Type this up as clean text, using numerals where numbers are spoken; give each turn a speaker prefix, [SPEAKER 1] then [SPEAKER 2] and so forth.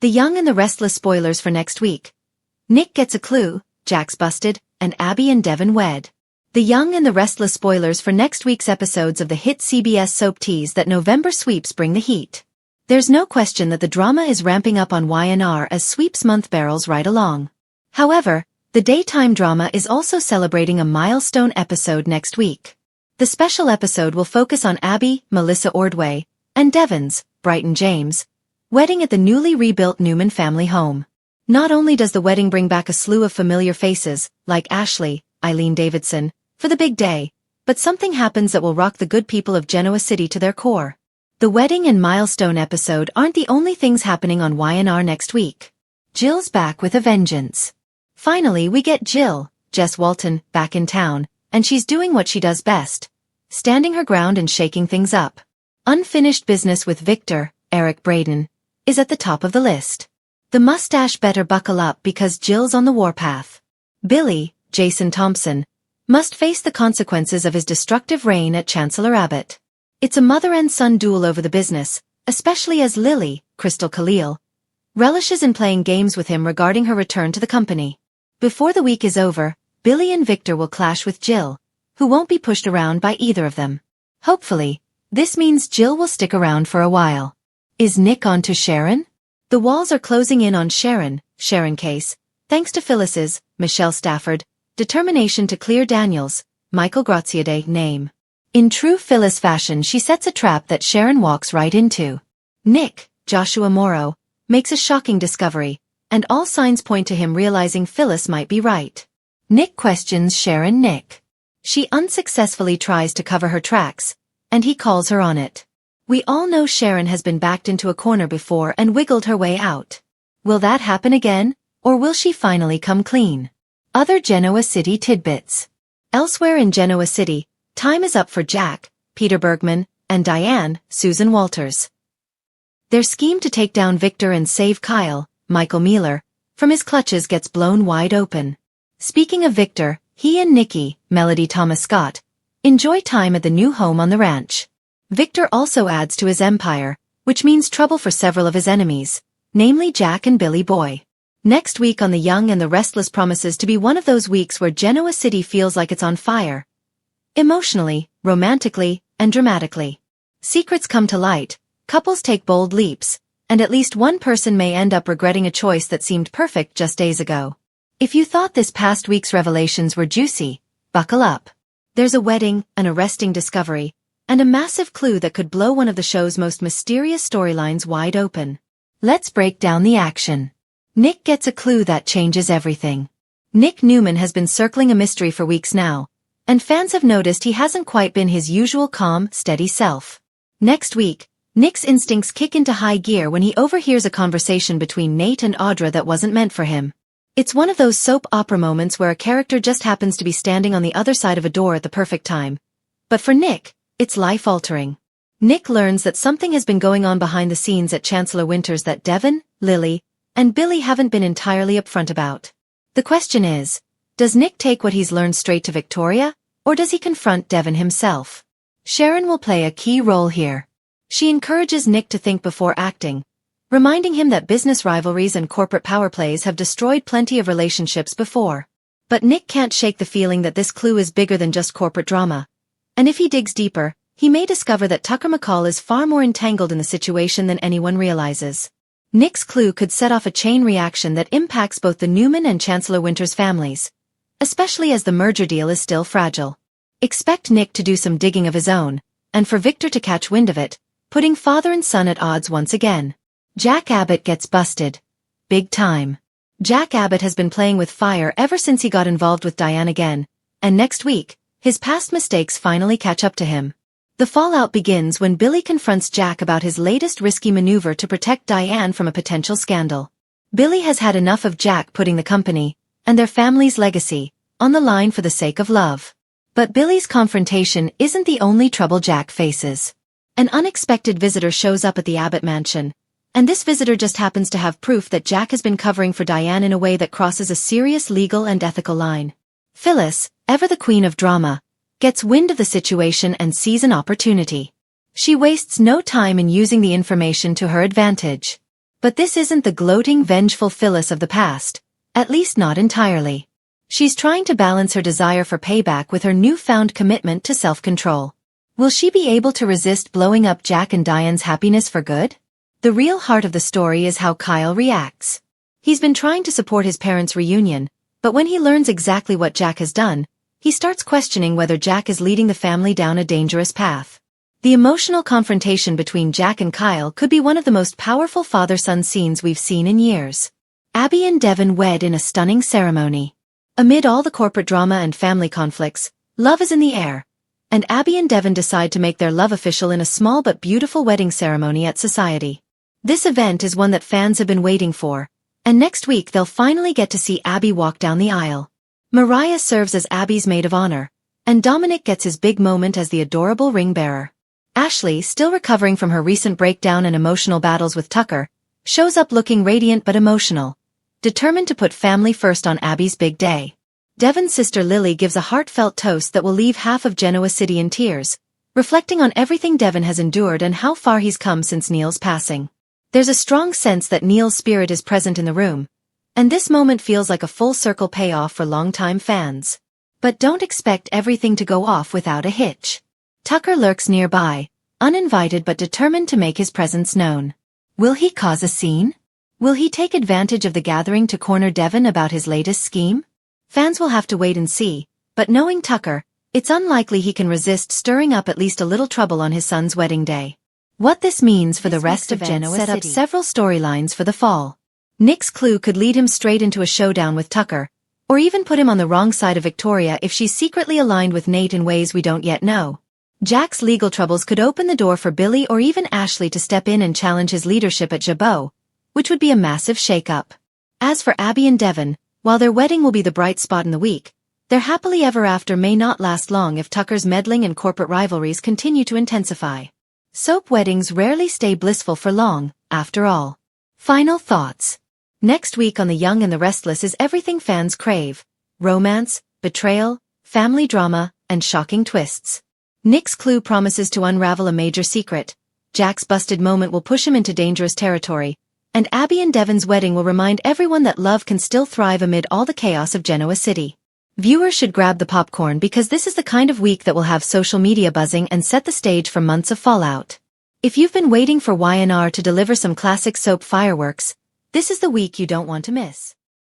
[SPEAKER 1] The Young and the Restless spoilers for next week. Nick gets a clue, Jack's busted, and Abby and Devon wed. The Young and the Restless spoilers for next week's episodes of the hit CBS soap tease that November sweeps bring the heat. There's no question that the drama is ramping up on YNR as sweeps month barrels right along. However, the daytime drama is also celebrating a milestone episode next week. The special episode will focus on Abby, Melissa Ordway, and Devon's, Brighton James, wedding at the newly rebuilt Newman family home. Not only does the wedding bring back a slew of familiar faces, like Ashley, Eileen Davidson, for the big day, but something happens that will rock the good people of Genoa City to their core. The wedding and milestone episode aren't the only things happening on YNR next week. Jill's back with a vengeance. Finally we get Jill, Jess Walton, back in town, and she's doing what she does best, standing her ground and shaking things up. Unfinished business with Victor, Eric Braden, is at the top of the list. The mustache better buckle up because Jill's on the warpath. Billy, Jason Thompson, must face the consequences of his destructive reign at Chancellor Abbott. It's a mother and son duel over the business, especially as Lily, Crystal Khalil, relishes in playing games with him regarding her return to the company. Before the week is over, Billy and Victor will clash with Jill, who won't be pushed around by either of them. Hopefully, this means Jill will stick around for a while. Is Nick on to Sharon? The walls are closing in on Sharon Case, thanks to Phyllis's, Michelle Stafford, determination to clear Daniel's, Michael Graziade, name. In true Phyllis fashion she sets a trap that Sharon walks right into. Nick, Joshua Morrow, makes a shocking discovery, and all signs point to him realizing Phyllis might be right. Nick questions Sharon. She unsuccessfully tries to cover her tracks, and he calls her on it. We all know Sharon has been backed into a corner before and wiggled her way out. Will that happen again, or will she finally come clean? Other Genoa City tidbits. Elsewhere in Genoa City, time is up for Jack, Peter Bergman, and Diane, Susan Walters. Their scheme to take down Victor and save Kyle, Michael Mealer, from his clutches gets blown wide open. Speaking of Victor, he and Nikki, Melody Thomas Scott, enjoy time at the new home on the ranch. Victor also adds to his empire, which means trouble for several of his enemies, namely Jack and Billy Boy. Next week on The Young and the Restless promises to be one of those weeks where Genoa City feels like it's on fire. Emotionally, romantically, and dramatically. Secrets come to light, couples take bold leaps, and at least one person may end up regretting a choice that seemed perfect just days ago. If you thought this past week's revelations were juicy, buckle up. There's a wedding, an arresting discovery, and a massive clue that could blow one of the show's most mysterious storylines wide open. Let's break down the action. Nick gets a clue that changes everything. Nick Newman has been circling a mystery for weeks now, and fans have noticed he hasn't quite been his usual calm, steady self. Next week, Nick's instincts kick into high gear when he overhears a conversation between Nate and Audra that wasn't meant for him. It's one of those soap opera moments where a character just happens to be standing on the other side of a door at the perfect time. But for Nick, it's life-altering. Nick learns that something has been going on behind the scenes at Chancellor Winters that Devon, Lily, and Billy haven't been entirely upfront about. The question is, does Nick take what he's learned straight to Victoria, or does he confront Devon himself? Sharon will play a key role here. She encourages Nick to think before acting, reminding him that business rivalries and corporate power plays have destroyed plenty of relationships before. But Nick can't shake the feeling that this clue is bigger than just corporate drama. And if he digs deeper, he may discover that Tucker McCall is far more entangled in the situation than anyone realizes. Nick's clue could set off a chain reaction that impacts both the Newman and Chancellor Winters families, especially as the merger deal is still fragile. Expect Nick to do some digging of his own, and for Victor to catch wind of it, putting father and son at odds once again. Jack Abbott gets busted. Big time. Jack Abbott has been playing with fire ever since he got involved with Diane again, and next week, his past mistakes finally catch up to him. The fallout begins when Billy confronts Jack about his latest risky maneuver to protect Diane from a potential scandal. Billy has had enough of Jack putting the company, and their family's legacy, on the line for the sake of love. But Billy's confrontation isn't the only trouble Jack faces. An unexpected visitor shows up at the Abbott mansion, and this visitor just happens to have proof that Jack has been covering for Diane in a way that crosses a serious legal and ethical line. Phyllis, ever the queen of drama, gets wind of the situation and sees an opportunity. She wastes no time in using the information to her advantage. But this isn't the gloating, vengeful Phyllis of the past, at least not entirely. She's trying to balance her desire for payback with her newfound commitment to self-control. Will she be able to resist blowing up Jack and Diane's happiness for good? The real heart of the story is how Kyle reacts. He's been trying to support his parents' reunion, but when he learns exactly what Jack has done, he starts questioning whether Jack is leading the family down a dangerous path. The emotional confrontation between Jack and Kyle could be one of the most powerful father-son scenes we've seen in years. Abby and Devon wed in a stunning ceremony. Amid all the corporate drama and family conflicts, love is in the air, and Abby and Devon decide to make their love official in a small but beautiful wedding ceremony at Society. This event is one that fans have been waiting for, and next week they'll finally get to see Abby walk down the aisle. Mariah serves as Abby's maid of honor, and Dominic gets his big moment as the adorable ring bearer. Ashley, still recovering from her recent breakdown and emotional battles with Tucker, shows up looking radiant but emotional, determined to put family first on Abby's big day. Devon's sister Lily gives a heartfelt toast that will leave half of Genoa City in tears, reflecting on everything Devon has endured and how far he's come since Neil's passing. There's a strong sense that Neil's spirit is present in the room, and this moment feels like a full-circle payoff for longtime fans. But don't expect everything to go off without a hitch. Tucker lurks nearby, uninvited but determined to make his presence known. Will he cause a scene? Will he take advantage of the gathering to corner Devon about his latest scheme? Fans will have to wait and see, but knowing Tucker, it's unlikely he can resist stirring up at least a little trouble on his son's wedding day. What this means for the rest of Genoa City set up several storylines for the fall. Nick's clue could lead him straight into a showdown with Tucker, or even put him on the wrong side of Victoria if she's secretly aligned with Nate in ways we don't yet know. Jack's legal troubles could open the door for Billy or even Ashley to step in and challenge his leadership at Jabot, which would be a massive shake-up. As for Abby and Devon, while their wedding will be the bright spot in the week, their happily ever after may not last long if Tucker's meddling and corporate rivalries continue to intensify. Soap weddings rarely stay blissful for long, after all. Final thoughts. Next week on The Young and the Restless is everything fans crave: romance, betrayal, family drama, and shocking twists. Nick's clue promises to unravel a major secret, Jack's busted moment will push him into dangerous territory, and Abby and Devon's wedding will remind everyone that love can still thrive amid all the chaos of Genoa City. Viewers should grab the popcorn because this is the kind of week that will have social media buzzing and set the stage for months of fallout. If you've been waiting for Y&R to deliver some classic soap fireworks, this is the week you don't want to miss.